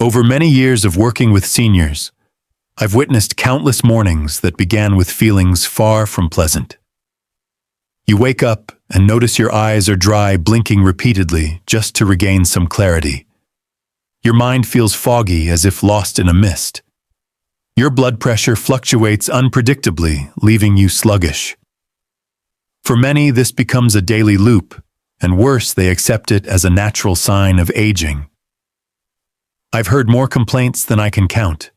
Over many years of working with seniors, I've witnessed countless mornings that began with feelings far from pleasant. You wake up and notice your eyes are dry, blinking repeatedly just to regain some clarity. Your mind feels foggy as if lost in a mist. Your blood pressure fluctuates unpredictably, leaving you sluggish. For many, this becomes a daily loop, and worse, they accept it as a natural sign of aging. I've heard more complaints than I can count.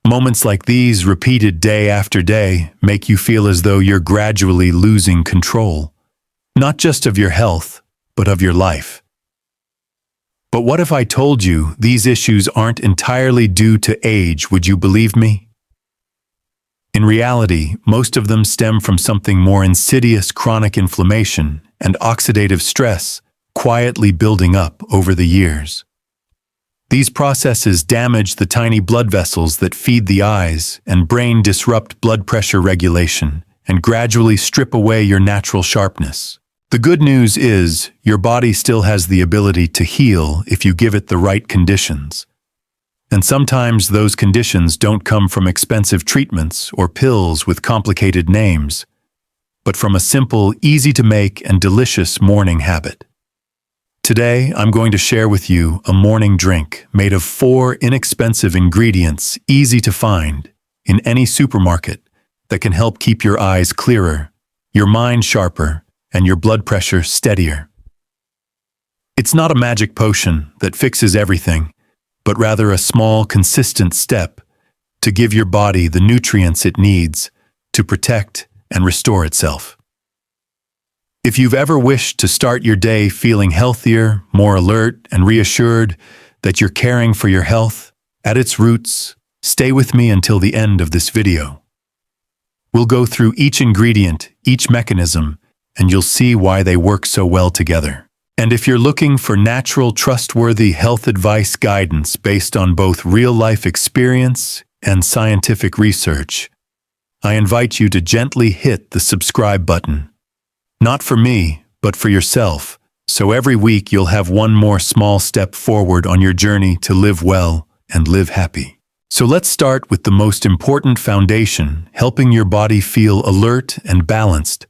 Moments like these, repeated day after day, make you feel as though you're gradually losing control, not just of your health, but of your life. But what if I told you these issues aren't entirely due to age? Would you believe me? In reality, most of them stem from something more insidious: chronic inflammation and oxidative stress quietly building up over the years. These processes damage the tiny blood vessels that feed the eyes and brain, disrupt blood pressure regulation, and gradually strip away your natural sharpness. The good news is, your body still has the ability to heal if you give it the right conditions. And sometimes those conditions don't come from expensive treatments or pills with complicated names, but from a simple, easy-to-make and delicious morning habit. Today, I'm going to share with you a morning drink made of 4 inexpensive ingredients, easy to find in any supermarket, that can help keep your eyes clearer, your mind sharper, and your blood pressure steadier. It's not a magic potion that fixes everything, but rather a small, consistent step to give your body the nutrients it needs to protect and restore itself. If you've ever wished to start your day feeling healthier, more alert, and reassured that you're caring for your health at its roots, stay with me until the end of this video. We'll go through each ingredient, each mechanism, and you'll see why they work so well together. And if you're looking for natural, trustworthy health advice guidance based on both real-life experience and scientific research, I invite you to gently hit the subscribe button. Not for me, but for yourself, so every week you'll have one more small step forward on your journey to live well and live happy. So let's start with the most important foundation, helping your body feel alert and balanced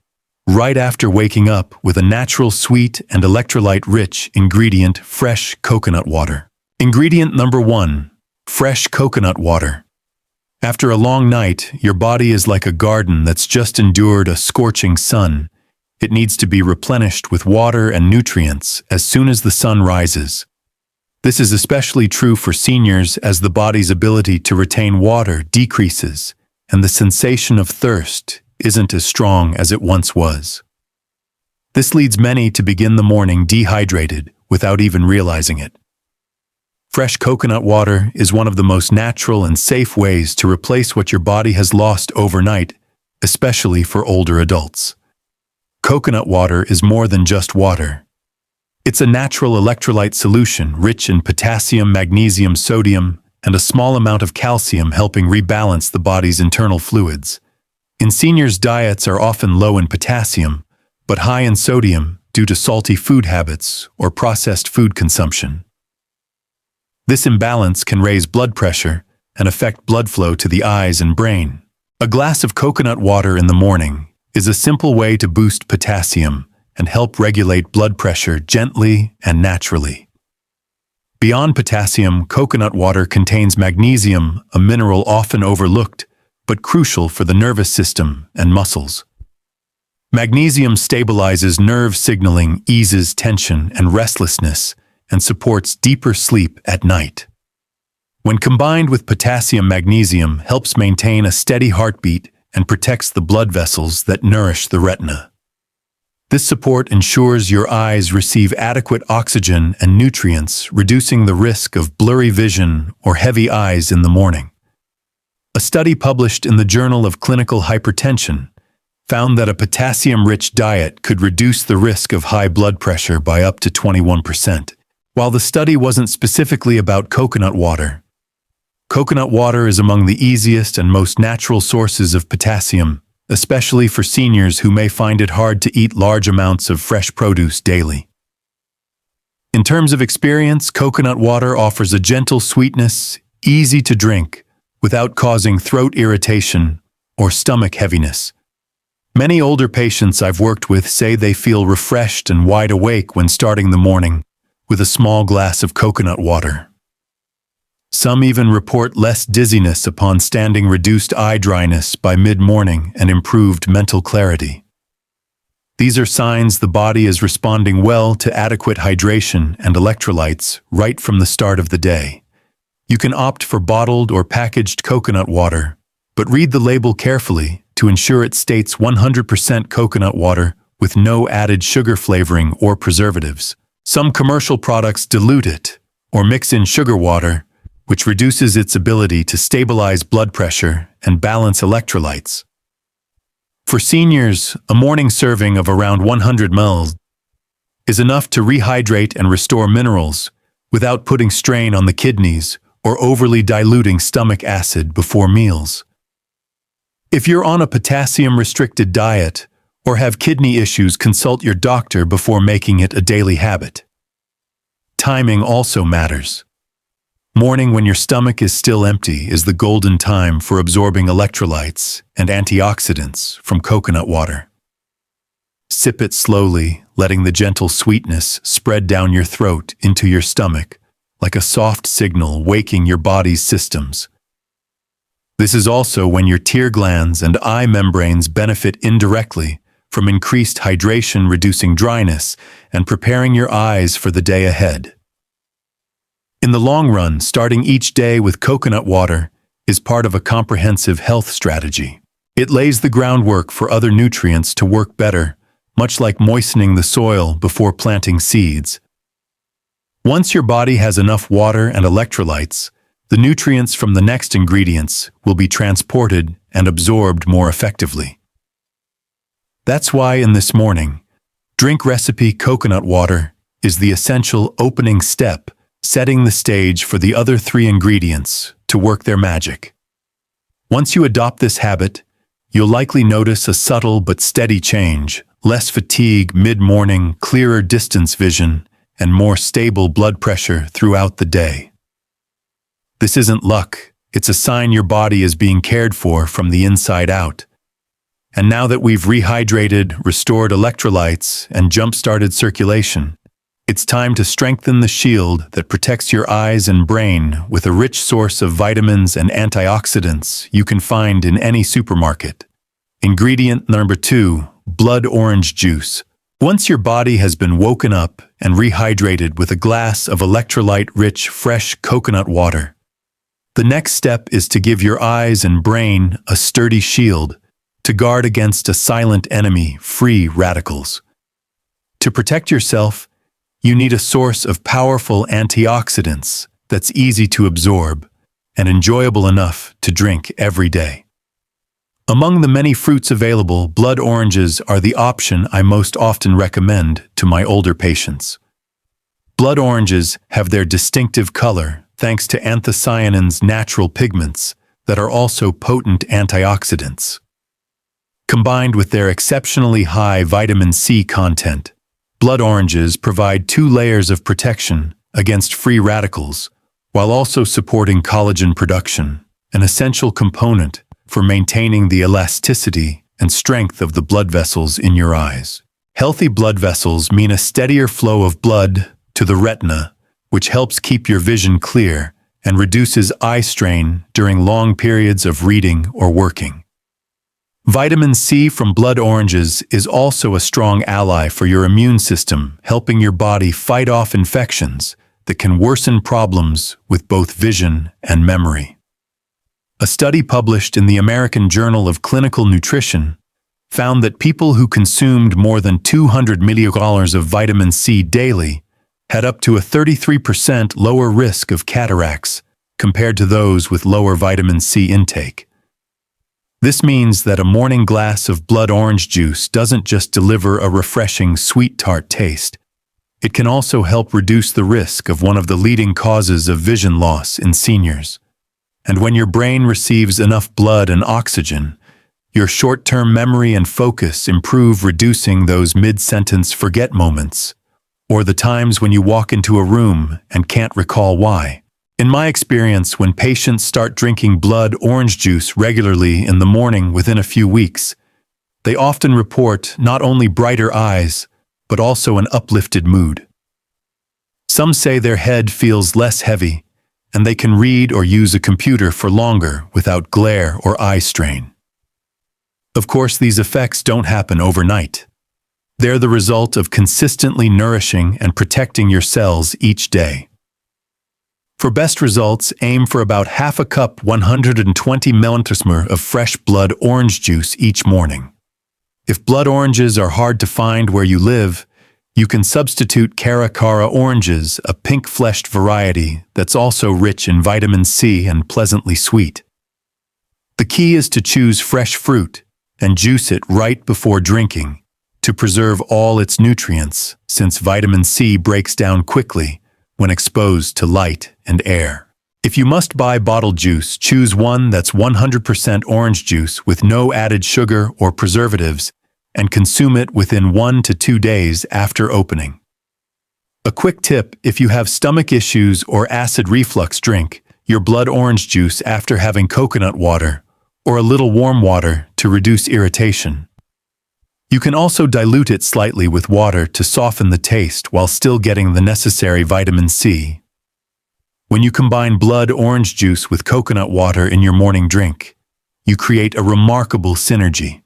right after waking up, with a natural, sweet, and electrolyte-rich ingredient: fresh coconut water. Ingredient number 1, fresh coconut water. After a long night, your body is like a garden that's just endured a scorching sun. It needs to be replenished with water and nutrients as soon as the sun rises. This is especially true for seniors, as the body's ability to retain water decreases, and the sensation of thirst isn't as strong as it once was. This leads many to begin the morning dehydrated without even realizing it. Fresh coconut water is one of the most natural and safe ways to replace what your body has lost overnight, especially for older adults. Coconut water is more than just water. It's a natural electrolyte solution rich in potassium, magnesium, sodium, and a small amount of calcium, helping rebalance the body's internal fluids. In seniors, diets are often low in potassium, but high in sodium due to salty food habits or processed food consumption. This imbalance can raise blood pressure and affect blood flow to the eyes and brain. A glass of coconut water in the morning is a simple way to boost potassium and help regulate blood pressure gently and naturally. Beyond potassium, coconut water contains magnesium, a mineral often overlooked, but crucial for the nervous system and muscles. Magnesium stabilizes nerve signaling, eases tension and restlessness, and supports deeper sleep at night. When combined with potassium, magnesium helps maintain a steady heartbeat and protects the blood vessels that nourish the retina. This support ensures your eyes receive adequate oxygen and nutrients, reducing the risk of blurry vision or heavy eyes in the morning. A study published in the Journal of Clinical Hypertension found that a potassium-rich diet could reduce the risk of high blood pressure by up to 21%. While the study wasn't specifically about coconut water is among the easiest and most natural sources of potassium, especially for seniors who may find it hard to eat large amounts of fresh produce daily. In terms of experience, coconut water offers a gentle sweetness, easy to drink, without causing throat irritation or stomach heaviness. Many older patients I've worked with say they feel refreshed and wide awake when starting the morning with a small glass of coconut water. Some even report less dizziness upon standing, reduced eye dryness by mid-morning, and improved mental clarity. These are signs the body is responding well to adequate hydration and electrolytes right from the start of the day. You can opt for bottled or packaged coconut water, but read the label carefully to ensure it states 100% coconut water with no added sugar flavoring or preservatives. Some commercial products dilute it or mix in sugar water, which reduces its ability to stabilize blood pressure and balance electrolytes. For seniors, a morning serving of around 100 ml is enough to rehydrate and restore minerals without putting strain on the kidneys or overly diluting stomach acid before meals. If you're on a potassium-restricted diet or have kidney issues, consult your doctor before making it a daily habit. Timing also matters. Morning when your stomach is still empty is the golden time for absorbing electrolytes and antioxidants from coconut water. Sip it slowly, letting the gentle sweetness spread down your throat into your stomach, like a soft signal waking your body's systems. This is also when your tear glands and eye membranes benefit indirectly from increased hydration, reducing dryness and preparing your eyes for the day ahead. In the long run, starting each day with coconut water is part of a comprehensive health strategy. It lays the groundwork for other nutrients to work better, much like moistening the soil before planting seeds. Once your body has enough water and electrolytes, the nutrients from the next ingredients will be transported and absorbed more effectively. That's why in this morning, drink recipe coconut water is the essential opening step, setting the stage for the other 3 ingredients to work their magic. Once you adopt this habit, you'll likely notice a subtle but steady change: less fatigue mid-morning, clearer distance vision, and more stable blood pressure throughout the day. This isn't luck, it's a sign your body is being cared for from the inside out. And now that we've rehydrated, restored electrolytes, and jump-started circulation, it's time to strengthen the shield that protects your eyes and brain with a rich source of vitamins and antioxidants you can find in any supermarket. Ingredient number 2, blood orange juice. Once your body has been woken up and rehydrated with a glass of electrolyte-rich, fresh coconut water, the next step is to give your eyes and brain a sturdy shield to guard against a silent enemy, free radicals. To protect yourself, you need a source of powerful antioxidants that's easy to absorb and enjoyable enough to drink every day. Among the many fruits available, blood oranges are the option I most often recommend to my older patients. Blood oranges have their distinctive color thanks to anthocyanins, natural pigments that are also potent antioxidants. Combined with their exceptionally high vitamin C content, blood oranges provide 2 layers of protection against free radicals, while also supporting collagen production, an essential component for maintaining the elasticity and strength of the blood vessels in your eyes. Healthy blood vessels mean a steadier flow of blood to the retina, which helps keep your vision clear and reduces eye strain during long periods of reading or working. Vitamin C from blood oranges is also a strong ally for your immune system, helping your body fight off infections that can worsen problems with both vision and memory. A study published in the American Journal of Clinical Nutrition found that people who consumed more than 200 milligrams of vitamin C daily had up to a 33% lower risk of cataracts compared to those with lower vitamin C intake. This means that a morning glass of blood orange juice doesn't just deliver a refreshing, sweet tart taste. It can also help reduce the risk of one of the leading causes of vision loss in seniors. And when your brain receives enough blood and oxygen, your short-term memory and focus improve, reducing those mid-sentence forget moments, or the times when you walk into a room and can't recall why. In my experience, when patients start drinking blood orange juice regularly in the morning within a few weeks, they often report not only brighter eyes, but also an uplifted mood. Some say their head feels less heavy, and they can read or use a computer for longer without glare or eye strain. Of course, these effects don't happen overnight. They're the result of consistently nourishing and protecting your cells each day. For best results, aim for about half a cup 120 milliliters of fresh blood orange juice each morning. If blood oranges are hard to find where you live, you can substitute Cara oranges, a pink-fleshed variety that's also rich in vitamin C and pleasantly sweet. The key is to choose fresh fruit and juice it right before drinking to preserve all its nutrients, since vitamin C breaks down quickly when exposed to light and air. If you must buy bottled juice, choose one that's 100% orange juice with no added sugar or preservatives, and consume it within 1 to 2 days after opening. A quick tip: if you have stomach issues or acid reflux, drink your blood orange juice after having coconut water or a little warm water to reduce irritation. You can also dilute it slightly with water to soften the taste while still getting the necessary vitamin C. When you combine blood orange juice with coconut water in your morning drink, you create a remarkable synergy.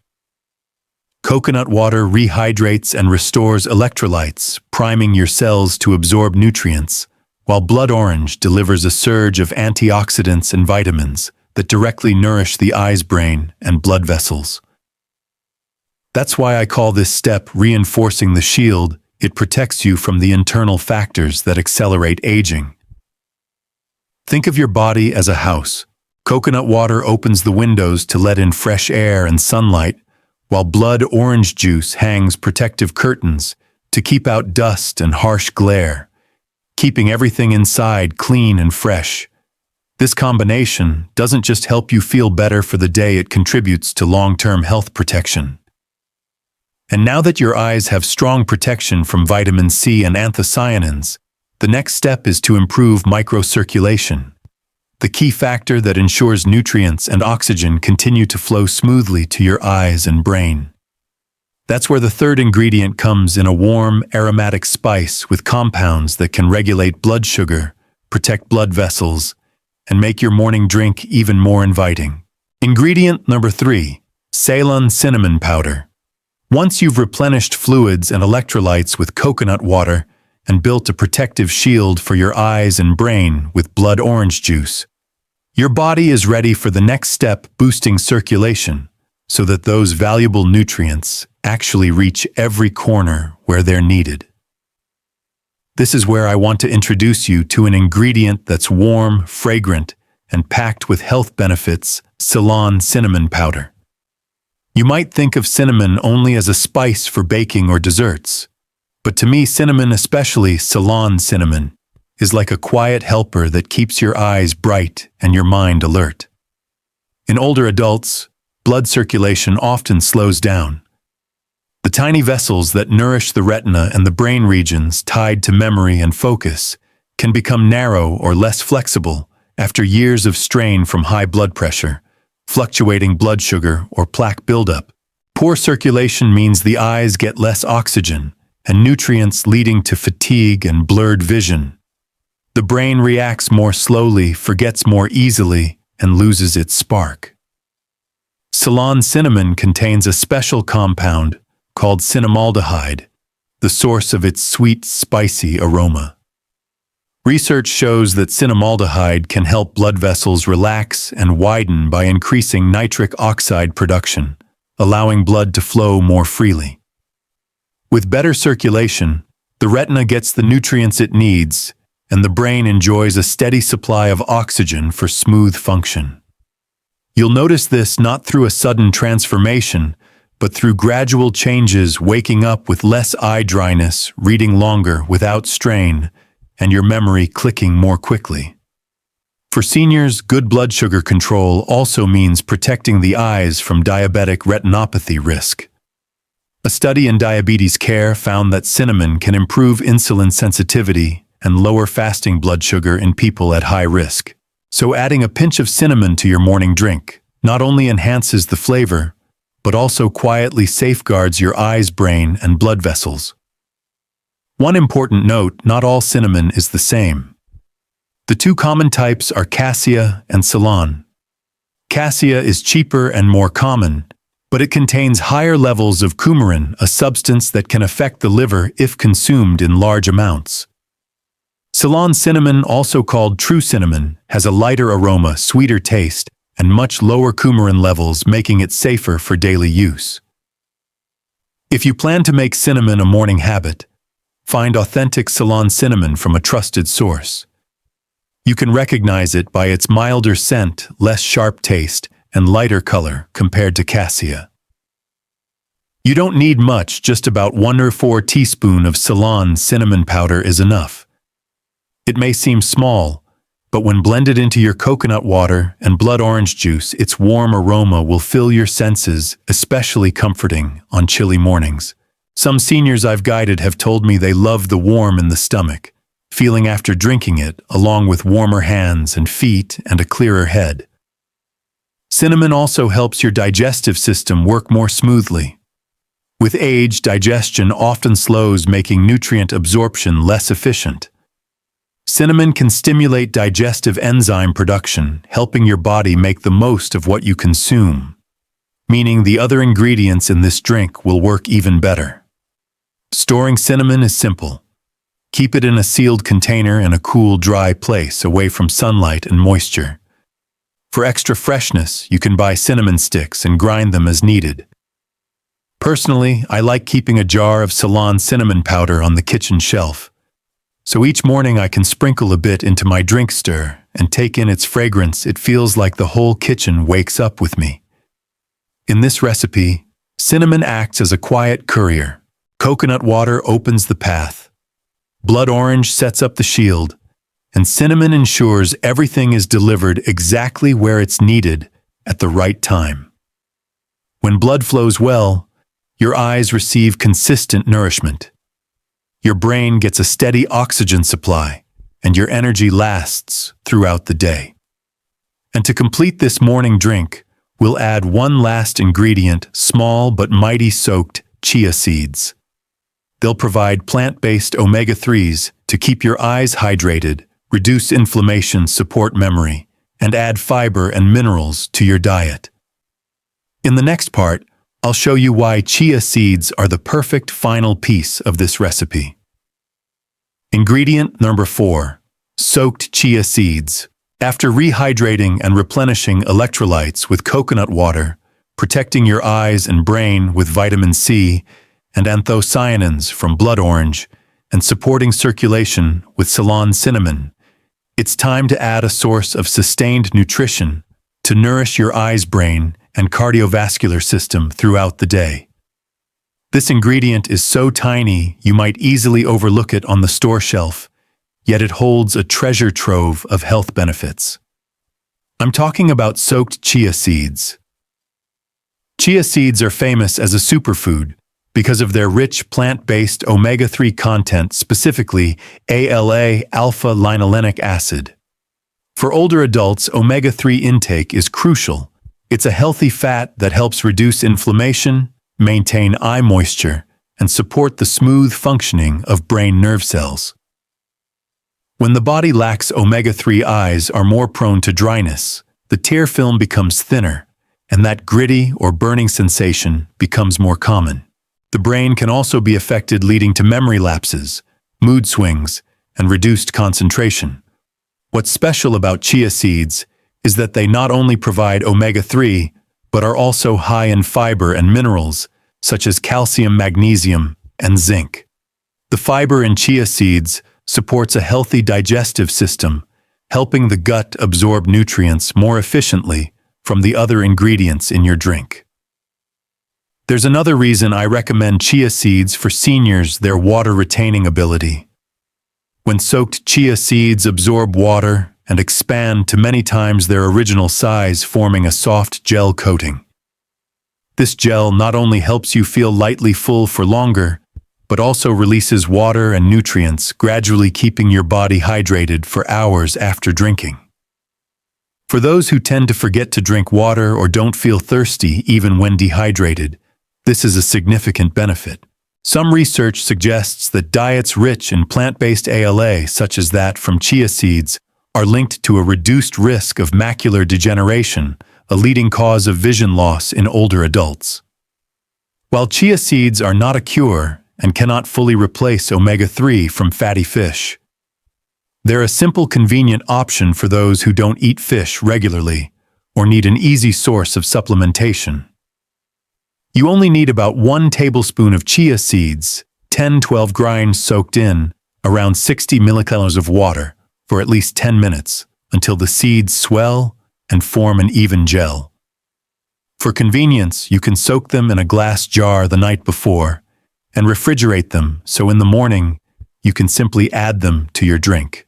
Coconut water rehydrates and restores electrolytes, priming your cells to absorb nutrients, while blood orange delivers a surge of antioxidants and vitamins that directly nourish the eye's brain and blood vessels. That's why I call this step reinforcing the shield. It protects you from the internal factors that accelerate aging. Think of your body as a house. Coconut water opens the windows to let in fresh air and sunlight, while blood orange juice hangs protective curtains to keep out dust and harsh glare, keeping everything inside clean and fresh. This combination doesn't just help you feel better for the day, it contributes to long-term health protection. And now that your eyes have strong protection from vitamin C and anthocyanins, the next step is to improve microcirculation, the key factor that ensures nutrients and oxygen continue to flow smoothly to your eyes and brain. That's where the third ingredient comes in: a warm, aromatic spice with compounds that can regulate blood sugar, protect blood vessels, and make your morning drink even more inviting. Ingredient number 3, Ceylon cinnamon powder. Once you've replenished fluids and electrolytes with coconut water and built a protective shield for your eyes and brain with blood orange juice, your body is ready for the next step: boosting circulation, so that those valuable nutrients actually reach every corner where they're needed. This is where I want to introduce you to an ingredient that's warm, fragrant, and packed with health benefits: Ceylon cinnamon powder. You might think of cinnamon only as a spice for baking or desserts, but to me, cinnamon, especially Ceylon cinnamon, is like a quiet helper that keeps your eyes bright and your mind alert. In older adults, blood circulation often slows down. The tiny vessels that nourish the retina and the brain regions tied to memory and focus can become narrow or less flexible after years of strain from high blood pressure, fluctuating blood sugar, or plaque buildup. Poor circulation means the eyes get less oxygen and nutrients, leading to fatigue and blurred vision. The brain reacts more slowly, forgets more easily, and loses its spark. Ceylon cinnamon contains a special compound called cinnamaldehyde, the source of its sweet, spicy aroma. Research shows that cinnamaldehyde can help blood vessels relax and widen by increasing nitric oxide production, allowing blood to flow more freely. With better circulation, the retina gets the nutrients it needs, and the brain enjoys a steady supply of oxygen for smooth function. You'll notice this not through a sudden transformation, but through gradual changes: waking up with less eye dryness, reading longer without strain, and your memory clicking more quickly. For seniors, good blood sugar control also means protecting the eyes from diabetic retinopathy risk. A study in diabetes care found that cinnamon can improve insulin sensitivity and lower fasting blood sugar in people at high risk. So adding a pinch of cinnamon to your morning drink not only enhances the flavor, but also quietly safeguards your eyes, brain, and blood vessels. One important note: not all cinnamon is the same. The two common types are cassia and Ceylon. Cassia is cheaper and more common, but it contains higher levels of coumarin, a substance that can affect the liver if consumed in large amounts. Ceylon cinnamon, also called true cinnamon, has a lighter aroma, sweeter taste, and much lower coumarin levels, making it safer for daily use. If you plan to make cinnamon a morning habit, find authentic Ceylon cinnamon from a trusted source. You can recognize it by its milder scent, less sharp taste, and lighter color compared to cassia. You don't need much, just about 1 or 4 teaspoons of Ceylon cinnamon powder is enough. It may seem small, but when blended into your coconut water and blood orange juice, its warm aroma will fill your senses, especially comforting on chilly mornings. Some seniors I've guided have told me they love the warm in the stomach, feeling after drinking it, along with warmer hands and feet and a clearer head. Cinnamon also helps your digestive system work more smoothly. With age, digestion often slows, making nutrient absorption less efficient. Cinnamon can stimulate digestive enzyme production, helping your body make the most of what you consume, meaning the other ingredients in this drink will work even better. Storing cinnamon is simple. Keep it in a sealed container in a cool, dry place away from sunlight and moisture. For extra freshness, you can buy cinnamon sticks and grind them as needed. Personally, I like keeping a jar of Ceylon cinnamon powder on the kitchen shelf, so each morning I can sprinkle a bit into my drink stir and take in its fragrance. It feels like the whole kitchen wakes up with me. In this recipe, cinnamon acts as a quiet courier. Coconut water opens the path. Blood orange sets up the shield, and cinnamon ensures everything is delivered exactly where it's needed at the right time. When blood flows well, your eyes receive consistent nourishment. Your brain gets a steady oxygen supply, and your energy lasts throughout the day. And to complete this morning drink, we'll add one last ingredient: small but mighty soaked chia seeds. They'll provide plant-based omega-3s to keep your eyes hydrated, reduce inflammation, support memory, and add fiber and minerals to your diet. In the next part, I'll show you why chia seeds are the perfect final piece of this recipe. Ingredient number 4: soaked chia seeds. After rehydrating and replenishing electrolytes with coconut water, protecting your eyes and brain with vitamin C and anthocyanins from blood orange, and supporting circulation with Ceylon cinnamon, it's time to add a source of sustained nutrition to nourish your eyes, brain, and cardiovascular system throughout the day. This ingredient is so tiny you might easily overlook it on the store shelf, yet it holds a treasure trove of health benefits. I'm talking about soaked chia seeds. Chia seeds are famous as a superfood because of their rich plant-based omega-3 content, specifically ALA, alpha-linolenic acid. For older adults, omega-3 intake is crucial. It's a healthy fat that helps reduce inflammation, maintain eye moisture, and support the smooth functioning of brain nerve cells. When the body lacks omega-3, eyes are more prone to dryness, the tear film becomes thinner, and that gritty or burning sensation becomes more common. The brain can also be affected, leading to memory lapses, mood swings, and reduced concentration. What's special about chia seeds is that they not only provide omega-3, but are also high in fiber and minerals, such as calcium, magnesium, and zinc. The fiber in chia seeds supports a healthy digestive system, helping the gut absorb nutrients more efficiently from the other ingredients in your drink. There's another reason I recommend chia seeds for seniors: their water-retaining ability. When soaked, chia seeds absorb water and expand to many times their original size, forming a soft gel coating. This gel not only helps you feel lightly full for longer, but also releases water and nutrients, gradually keeping your body hydrated for hours after drinking. For those who tend to forget to drink water or don't feel thirsty even when dehydrated, this is a significant benefit. Some research suggests that diets rich in plant-based ALA, such as that from chia seeds, are linked to a reduced risk of macular degeneration, a leading cause of vision loss in older adults. While chia seeds are not a cure and cannot fully replace omega-3 from fatty fish, they're a simple, convenient option for those who don't eat fish regularly or need an easy source of supplementation. You only need about 1 tablespoon of chia seeds, 10-12 grinds soaked in around 60 milliliters of water for at least 10 minutes until the seeds swell and form an even gel. For convenience, you can soak them in a glass jar the night before and refrigerate them so in the morning you can simply add them to your drink.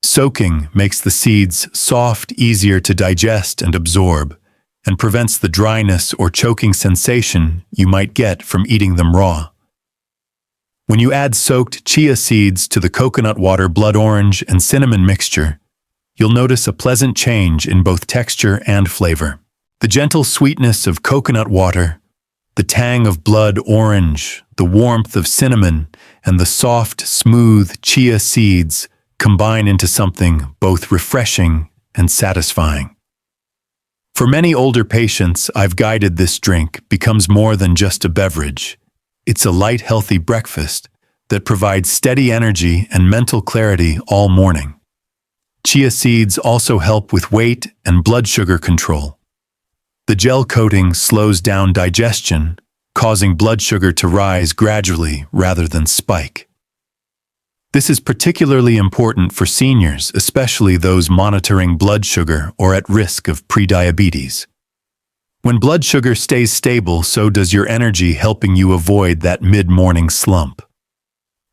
Soaking makes the seeds soft, easier to digest and absorb, and prevents the dryness or choking sensation you might get from eating them raw. When you add soaked chia seeds to the coconut water, blood orange, and cinnamon mixture, you'll notice a pleasant change in both texture and flavor. The gentle sweetness of coconut water, the tang of blood orange, the warmth of cinnamon, and the soft, smooth chia seeds combine into something both refreshing and satisfying. For many older patients I've guided, this drink becomes more than just a beverage. It's a light, healthy breakfast that provides steady energy and mental clarity all morning. Chia seeds also help with weight and blood sugar control. The gel coating slows down digestion, causing blood sugar to rise gradually rather than spike. This is particularly important for seniors, especially those monitoring blood sugar or at risk of prediabetes. When blood sugar stays stable, so does your energy, helping you avoid that mid-morning slump.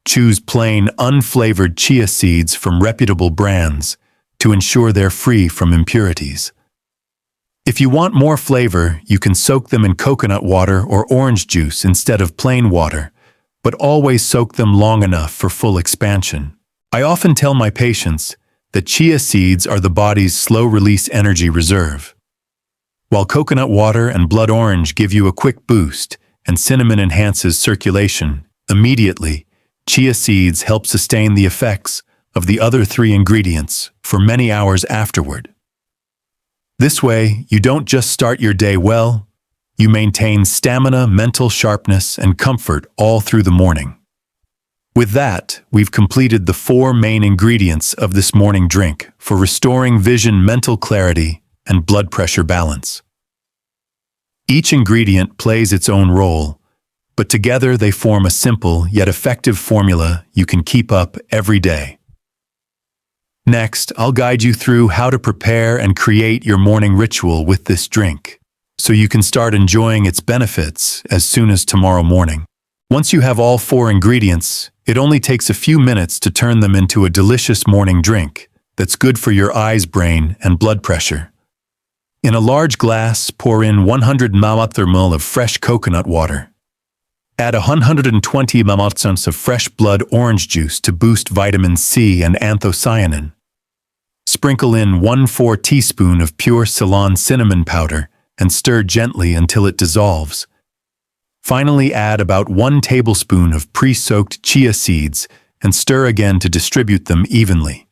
Choose plain, unflavored chia seeds from reputable brands to ensure they're free from impurities. If you want more flavor, you can soak them in coconut water or orange juice instead of plain water, but always soak them long enough for full expansion. I often tell my patients that chia seeds are the body's slow-release energy reserve. While coconut water and blood orange give you a quick boost and cinnamon enhances circulation immediately, chia seeds help sustain the effects of the other 3 ingredients for many hours afterward. This way, you don't just start your day well, you maintain stamina, mental sharpness, and comfort all through the morning. With that, we've completed the 4 main ingredients of this morning drink for restoring vision, mental clarity, and blood pressure balance. Each ingredient plays its own role, but together they form a simple yet effective formula you can keep up every day. Next, I'll guide you through how to prepare and create your morning ritual with this drink, so you can start enjoying its benefits as soon as tomorrow morning. Once you have all 4 ingredients, it only takes a few minutes to turn them into a delicious morning drink that's good for your eyes, brain, and blood pressure. In a large glass, pour in 100 ml of fresh coconut water. Add 120 ml of fresh blood orange juice to boost vitamin C and anthocyanin. Sprinkle in 1/4 teaspoon of pure Ceylon cinnamon powder and stir gently until it dissolves. Finally, add about 1 tablespoon of pre-soaked chia seeds and stir again to distribute them evenly.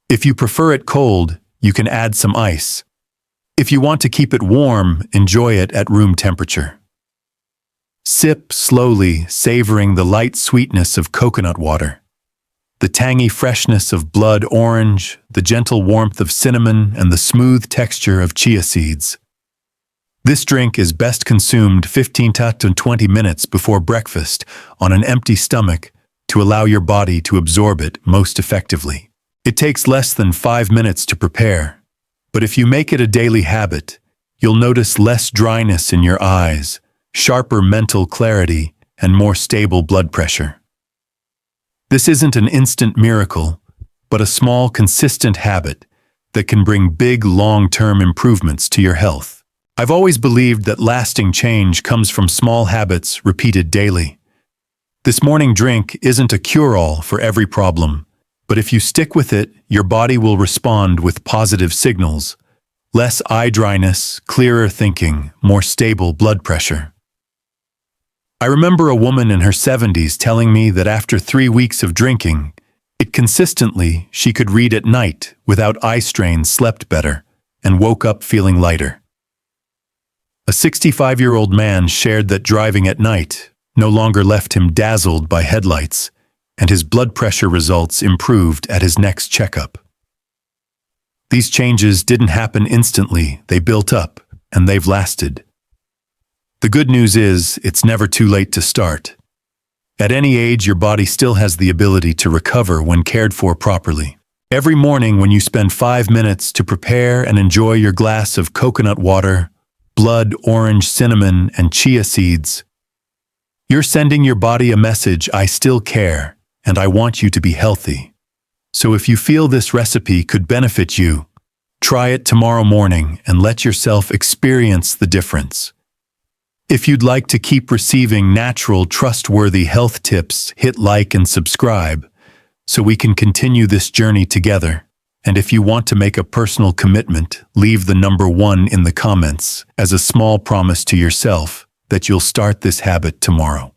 If you prefer it cold, you can add some ice. If you want to keep it warm, enjoy it at room temperature. Sip slowly, savoring the light sweetness of coconut water, the tangy freshness of blood orange, the gentle warmth of cinnamon, and the smooth texture of chia seeds. This drink is best consumed 15 to 20 minutes before breakfast on an empty stomach to allow your body to absorb it most effectively. It takes less than 5 minutes to prepare, but if you make it a daily habit, you'll notice less dryness in your eyes, sharper mental clarity, and more stable blood pressure. This isn't an instant miracle, but a small, consistent habit that can bring big, long-term improvements to your health. I've always believed that lasting change comes from small habits repeated daily. This morning drink isn't a cure-all for every problem, but if you stick with it, your body will respond with positive signals. Less eye dryness, clearer thinking, more stable blood pressure. I remember a woman in her 70s telling me that after 3 weeks of drinking, she could read at night without eye strain, slept better, and woke up feeling lighter. A 65-year-old man shared that driving at night no longer left him dazzled by headlights, and his blood pressure results improved at his next checkup. These changes didn't happen instantly, they built up, and they've lasted. The good news is, it's never too late to start. At any age, your body still has the ability to recover when cared for properly. Every morning when you spend 5 minutes to prepare and enjoy your glass of coconut water, blood orange, cinnamon, and chia seeds, you're sending your body a message: I still care, and I want you to be healthy. So if you feel this recipe could benefit you, try it tomorrow morning and let yourself experience the difference. If you'd like to keep receiving natural, trustworthy health tips, hit like and subscribe so we can continue this journey together. And if you want to make a personal commitment, leave the number 1 in the comments as a small promise to yourself that you'll start this habit tomorrow.